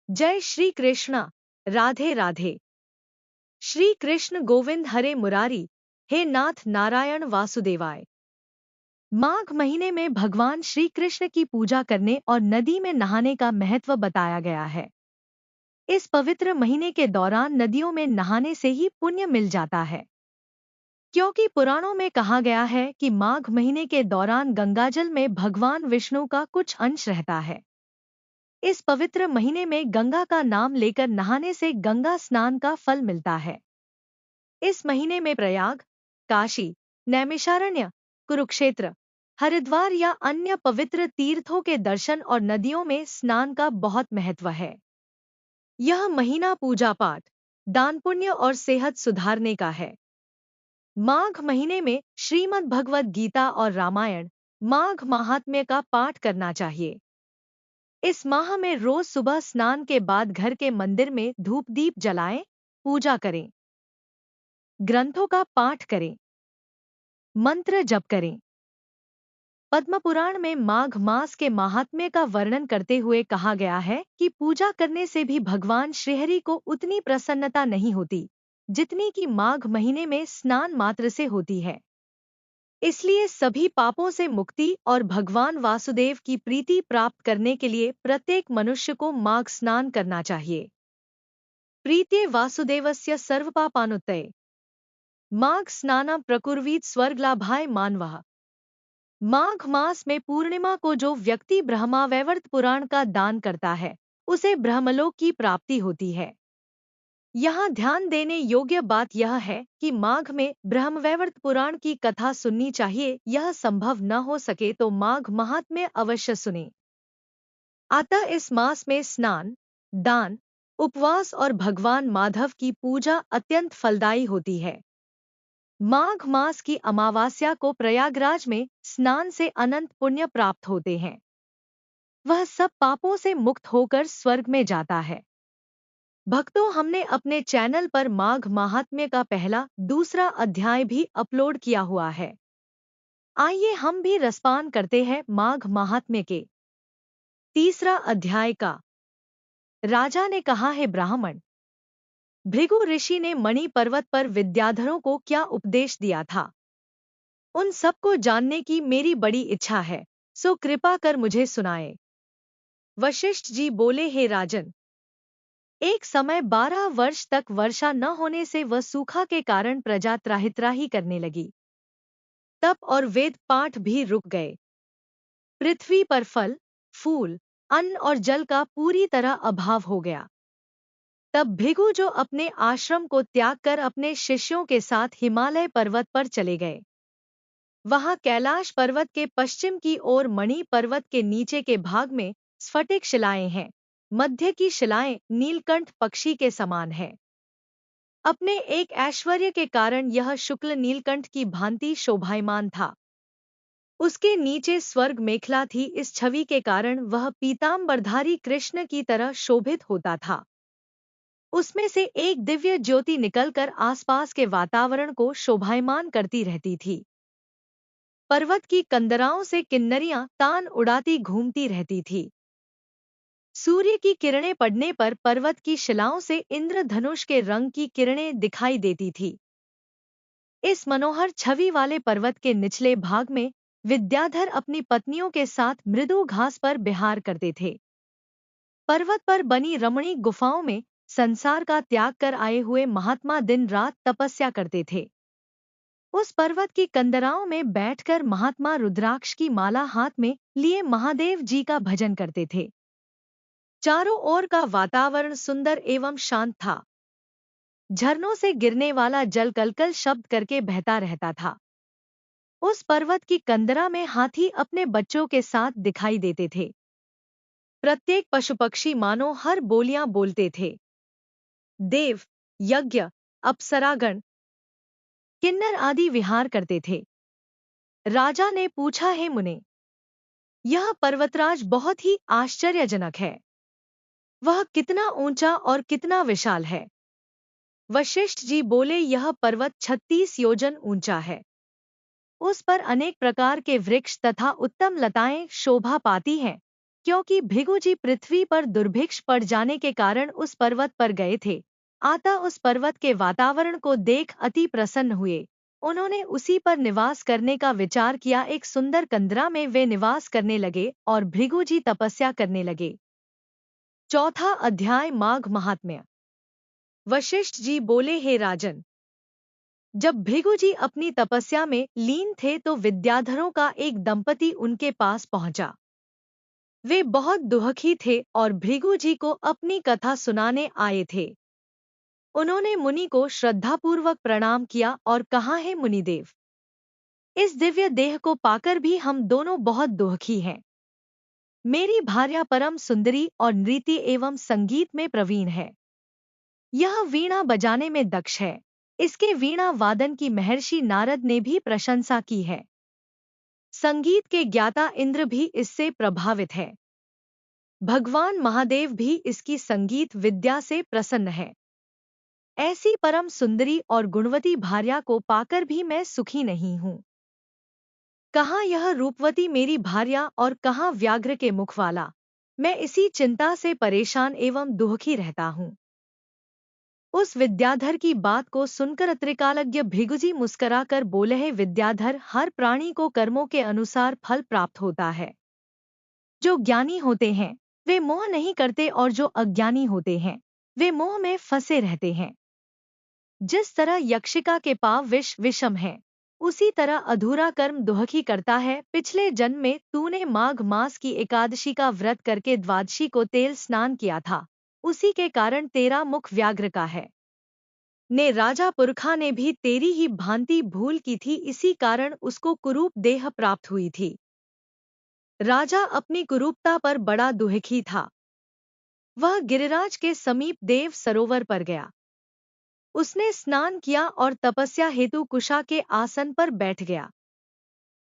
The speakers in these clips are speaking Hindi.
जय श्री कृष्ण। राधे राधे। श्री कृष्ण गोविंद हरे मुरारी। हे नाथ नारायण वासुदेवाय। माघ महीने में भगवान श्री कृष्ण की पूजा करने और नदी में नहाने का महत्व बताया गया है। इस पवित्र महीने के दौरान नदियों में नहाने से ही पुण्य मिल जाता है, क्योंकि पुराणों में कहा गया है कि माघ महीने के दौरान गंगाजल में भगवान विष्णु का कुछ अंश रहता है। इस पवित्र महीने में गंगा का नाम लेकर नहाने से गंगा स्नान का फल मिलता है। इस महीने में प्रयाग, काशी, नैमिषारण्य, कुरुक्षेत्र, हरिद्वार या अन्य पवित्र तीर्थों के दर्शन और नदियों में स्नान का बहुत महत्व है। यह महीना पूजा पाठ, दान पुण्य और सेहत सुधारने का है। माघ महीने में श्रीमद् भगवद गीता और रामायण, माघ महात्म्य का पाठ करना चाहिए। इस माह में रोज सुबह स्नान के बाद घर के मंदिर में धूप दीप जलाएं, पूजा करें, ग्रंथों का पाठ करें, मंत्र जप करें। पद्म पुराण में माघ मास के महात्म्य का वर्णन करते हुए कहा गया है कि पूजा करने से भी भगवान श्रीहरि को उतनी प्रसन्नता नहीं होती जितनी कि माघ महीने में स्नान मात्र से होती है। इसलिए सभी पापों से मुक्ति और भगवान वासुदेव की प्रीति प्राप्त करने के लिए प्रत्येक मनुष्य को माघ स्नान करना चाहिए। प्रीत्ये वासुदेवस्य सर्वपापानुत्तये माघ स्नानं प्रकुर्वीत स्वर्गलाभाय मानवः। माघ मास में पूर्णिमा को जो व्यक्ति ब्रह्मावैवर्त पुराण का दान करता है उसे ब्रह्मलोक की प्राप्ति होती है। यहाँ ध्यान देने योग्य बात यह है कि माघ में ब्रह्मवैवर्त पुराण की कथा सुननी चाहिए। यह संभव न हो सके तो माघ महात्म्य अवश्य सुने। अतः इस मास में स्नान, दान, उपवास और भगवान माधव की पूजा अत्यंत फलदायी होती है। माघ मास की अमावस्या को प्रयागराज में स्नान से अनंत पुण्य प्राप्त होते हैं। वह सब पापों से मुक्त होकर स्वर्ग में जाता है। भक्तों, हमने अपने चैनल पर माघ महात्म्य का पहला, दूसरा अध्याय भी अपलोड किया हुआ है। आइए हम भी रसपान करते हैं माघ महात्म्य के तीसरा अध्याय का। राजा ने कहा, है ब्राह्मण, भृगु ऋषि ने मणि पर्वत पर विद्याधरों को क्या उपदेश दिया था, उन सबको जानने की मेरी बड़ी इच्छा है, सो कृपा कर मुझे सुनाए। वशिष्ठ जी बोले, हे राजन, एक समय 12 वर्ष तक वर्षा न होने से वह सूखा के कारण प्रजा त्राहि करने लगी। तप और वेद पाठ भी रुक गए। पृथ्वी पर फल, फूल, अन्न और जल का पूरी तरह अभाव हो गया। तब भृगु जो अपने आश्रम को त्याग कर अपने शिष्यों के साथ हिमालय पर्वत पर चले गए। वहां कैलाश पर्वत के पश्चिम की ओर मणि पर्वत के नीचे के भाग में स्फटिक शिलाएं हैं। मध्य की शिलाएं नीलकंठ पक्षी के समान है। अपने एक ऐश्वर्य के कारण यह शुक्ल नीलकंठ की भांति शोभायमान था। उसके नीचे स्वर्ग मेखला थी। इस छवि के कारण वह पीतांबरधारी कृष्ण की तरह शोभित होता था। उसमें से एक दिव्य ज्योति निकलकर आसपास के वातावरण को शोभायमान करती रहती थी। पर्वत की कंदराओं से किन्नरियां तान उड़ाती घूमती रहती थी। सूर्य की किरणें पड़ने पर पर्वत की शिलाओं से इंद्रधनुष के रंग की किरणें दिखाई देती थी। इस मनोहर छवि वाले पर्वत के निचले भाग में विद्याधर अपनी पत्नियों के साथ मृदु घास पर विहार करते थे। पर्वत पर बनी रमणीक गुफाओं में संसार का त्याग कर आए हुए महात्मा दिन रात तपस्या करते थे। उस पर्वत की कंदराओं में बैठकर महात्मा रुद्राक्ष की माला हाथ में लिए महादेव जी का भजन करते थे। चारों ओर का वातावरण सुंदर एवं शांत था। झरनों से गिरने वाला जल कलकल शब्द करके बहता रहता था। उस पर्वत की कंदरा में हाथी अपने बच्चों के साथ दिखाई देते थे। प्रत्येक पशु पक्षी मानो हर बोलियां बोलते थे। देव, यज्ञ, अप्सरागण, किन्नर आदि विहार करते थे। राजा ने पूछा, हे मुने, यह पर्वतराज बहुत ही आश्चर्यजनक है। वह कितना ऊंचा और कितना विशाल है। वशिष्ठ जी बोले, यह पर्वत 36 योजन ऊंचा है। उस पर अनेक प्रकार के वृक्ष तथा उत्तम लताएं शोभा पाती हैं। क्योंकि भृगुजी पृथ्वी पर दुर्भिक्ष पड़ जाने के कारण उस पर्वत पर गए थे। आता उस पर्वत के वातावरण को देख अति प्रसन्न हुए। उन्होंने उसी पर निवास करने का विचार किया। एक सुंदर कंदरा में वे निवास करने लगे और भृगुजी तपस्या करने लगे। चौथा अध्याय माघ महात्म्य। वशिष्ठ जी बोले, हे राजन, जब भृगुजी अपनी तपस्या में लीन थे तो विद्याधरों का एक दंपति उनके पास पहुंचा। वे बहुत दुखी थे और भृगुजी को अपनी कथा सुनाने आए थे। उन्होंने मुनि को श्रद्धापूर्वक प्रणाम किया और कहा, हे मुनिदेव, इस दिव्य देह को पाकर भी हम दोनों बहुत दुखी हैं। मेरी भार्या परम सुंदरी और नृत्य एवं संगीत में प्रवीण है। यह वीणा बजाने में दक्ष है। इसके वीणा वादन की महर्षि नारद ने भी प्रशंसा की है। संगीत के ज्ञाता इंद्र भी इससे प्रभावित है। भगवान महादेव भी इसकी संगीत विद्या से प्रसन्न है। ऐसी परम सुंदरी और गुणवती भार्या को पाकर भी मैं सुखी नहीं हूँ। कहाँ यह रूपवती मेरी भार्या और कहाँ व्याघ्र के मुख वाला। मैं इसी चिंता से परेशान एवं दुखी रहता हूँ। उस विद्याधर की बात को सुनकर त्रिकालज्ञ भृगुजी मुस्कुराकर बोले, हे विद्याधर, हर प्राणी को कर्मों के अनुसार फल प्राप्त होता है। जो ज्ञानी होते हैं वे मोह नहीं करते और जो अज्ञानी होते हैं वे मोह में फंसे रहते हैं। जिस तरह यक्षिका के पाव विषम है, उसी तरह अधूरा कर्म दुखी करता है। पिछले जन्म में तूने माघ मास की एकादशी का व्रत करके द्वादशी को तेल स्नान किया था, उसी के कारण तेरा मुख व्याघ्र का है। ने राजा पुरखा ने भी तेरी ही भांति भूल की थी, इसी कारण उसको कुरूप देह प्राप्त हुई थी। राजा अपनी कुरूपता पर बड़ा दुखी था। वह गिरिराज के समीप देव सरोवर पर गया। उसने स्नान किया और तपस्या हेतु कुशा के आसन पर बैठ गया।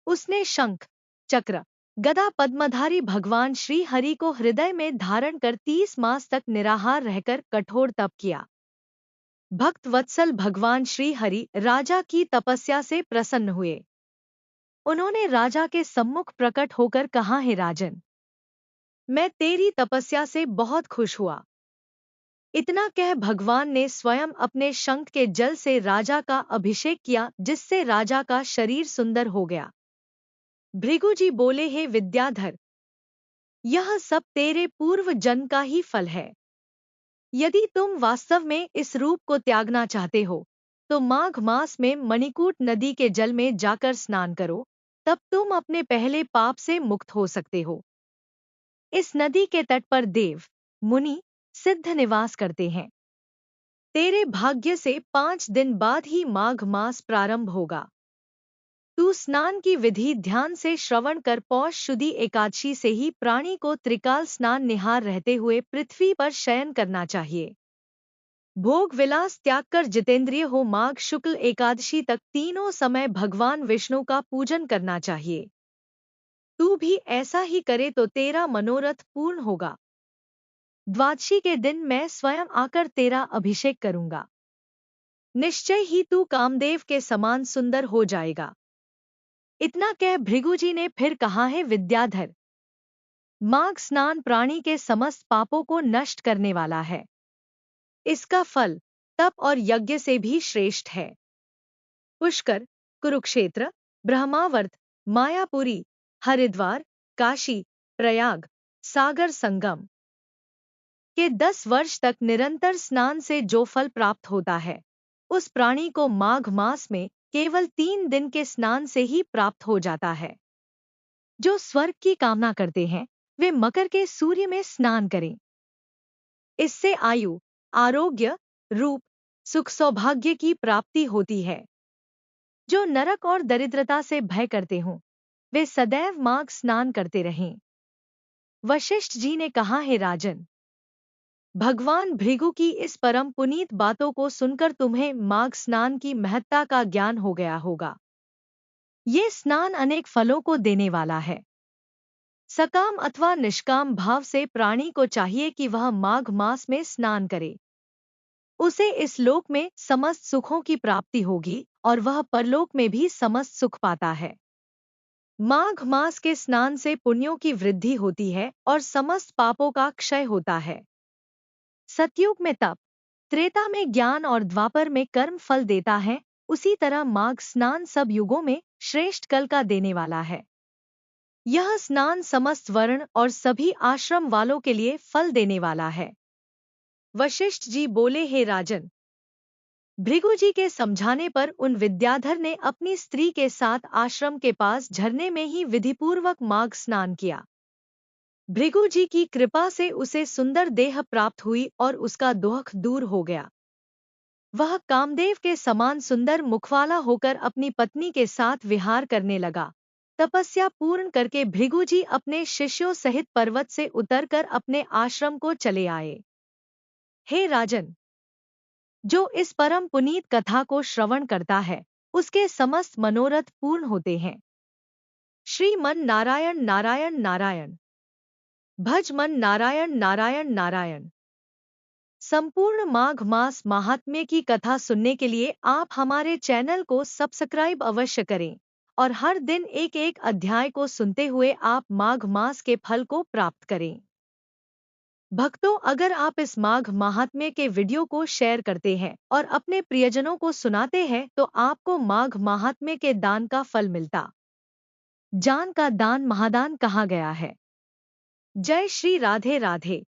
उसने शंख, चक्र, गदा पद्मधारी भगवान श्री हरि को हृदय में धारण कर 30 मास तक निराहार रहकर कठोर तप किया। भक्त वत्सल भगवान श्री हरि राजा की तपस्या से प्रसन्न हुए। उन्होंने राजा के सम्मुख प्रकट होकर कहा, हे राजन, मैं तेरी तपस्या से बहुत खुश हुआ। इतना कह भगवान ने स्वयं अपने शंख के जल से राजा का अभिषेक किया, जिससे राजा का शरीर सुंदर हो गया। भृगुजी बोले, हे विद्याधर, यह सब तेरे पूर्व जन्म का ही फल है। यदि तुम वास्तव में इस रूप को त्यागना चाहते हो तो माघ मास में मणिकूट नदी के जल में जाकर स्नान करो, तब तुम अपने पहले पाप से मुक्त हो सकते हो। इस नदी के तट पर देव, मुनि, सिद्ध निवास करते हैं। तेरे भाग्य से 5 दिन बाद ही माघ मास प्रारंभ होगा। तू स्नान की विधि ध्यान से श्रवण कर। पौष शुद्धि एकादशी से ही प्राणी को त्रिकाल स्नान निहार रहते हुए पृथ्वी पर शयन करना चाहिए। भोग विलास त्याग कर जितेंद्रिय हो। माघ शुक्ल एकादशी तक तीनों समय भगवान विष्णु का पूजन करना चाहिए। तू भी ऐसा ही करे तो तेरा मनोरथ पूर्ण होगा। द्वादशी के दिन मैं स्वयं आकर तेरा अभिषेक करूंगा। निश्चय ही तू कामदेव के समान सुंदर हो जाएगा। इतना कह भृगुजी ने फिर कहा, है विद्याधर, माघ स्नान प्राणी के समस्त पापों को नष्ट करने वाला है। इसका फल तप और यज्ञ से भी श्रेष्ठ है। पुष्कर, कुरुक्षेत्र, ब्रह्मावर्त, मायापुरी, हरिद्वार, काशी, प्रयाग, सागर संगम के 10 वर्ष तक निरंतर स्नान से जो फल प्राप्त होता है, उस प्राणी को माघ मास में केवल 3 दिन के स्नान से ही प्राप्त हो जाता है। जो स्वर्ग की कामना करते हैं वे मकर के सूर्य में स्नान करें। इससे आयु, आरोग्य, रूप, सुख, सौभाग्य की प्राप्ति होती है। जो नरक और दरिद्रता से भय करते हों वे सदैव माघ स्नान करते रहें। वशिष्ठ जी ने कहा, हे राजन, भगवान भृगु की इस परम पुनीत बातों को सुनकर तुम्हें माघ स्नान की महत्ता का ज्ञान हो गया होगा। ये स्नान अनेक फलों को देने वाला है। सकाम अथवा निष्काम भाव से प्राणी को चाहिए कि वह माघ मास में स्नान करे। उसे इस लोक में समस्त सुखों की प्राप्ति होगी और वह परलोक में भी समस्त सुख पाता है। माघ मास के स्नान से पुण्यों की वृद्धि होती है और समस्त पापों का क्षय होता है। सतयुग में तप, त्रेता में ज्ञान और द्वापर में कर्म फल देता है, उसी तरह माघ स्नान सब युगों में श्रेष्ठ कल का देने वाला है। यह स्नान समस्त वर्ण और सभी आश्रम वालों के लिए फल देने वाला है। वशिष्ठ जी बोले, हे राजन, भृगु जी के समझाने पर उन विद्याधर ने अपनी स्त्री के साथ आश्रम के पास झरने में ही विधिपूर्वक माघ स्नान किया। भृगु जी की कृपा से उसे सुंदर देह प्राप्त हुई और उसका दुख दूर हो गया। वह कामदेव के समान सुंदर मुखवाला होकर अपनी पत्नी के साथ विहार करने लगा। तपस्या पूर्ण करके भृगु जी अपने शिष्यों सहित पर्वत से उतरकर अपने आश्रम को चले आए। हे राजन, जो इस परम पुनीत कथा को श्रवण करता है, उसके समस्त मनोरथ पूर्ण होते हैं। श्रीमन नारायण नारायण नारायण। भज मन नारायण नारायण नारायण। संपूर्ण माघ मास महात्म्य की कथा सुनने के लिए आप हमारे चैनल को सब्सक्राइब अवश्य करें और हर दिन एक एक अध्याय को सुनते हुए आप माघ मास के फल को प्राप्त करें। भक्तों, अगर आप इस माघ महात्म्य के वीडियो को शेयर करते हैं और अपने प्रियजनों को सुनाते हैं तो आपको माघ महात्म्य के दान का फल मिलता। जान का दान महादान कहा गया है। जय श्री राधे राधे।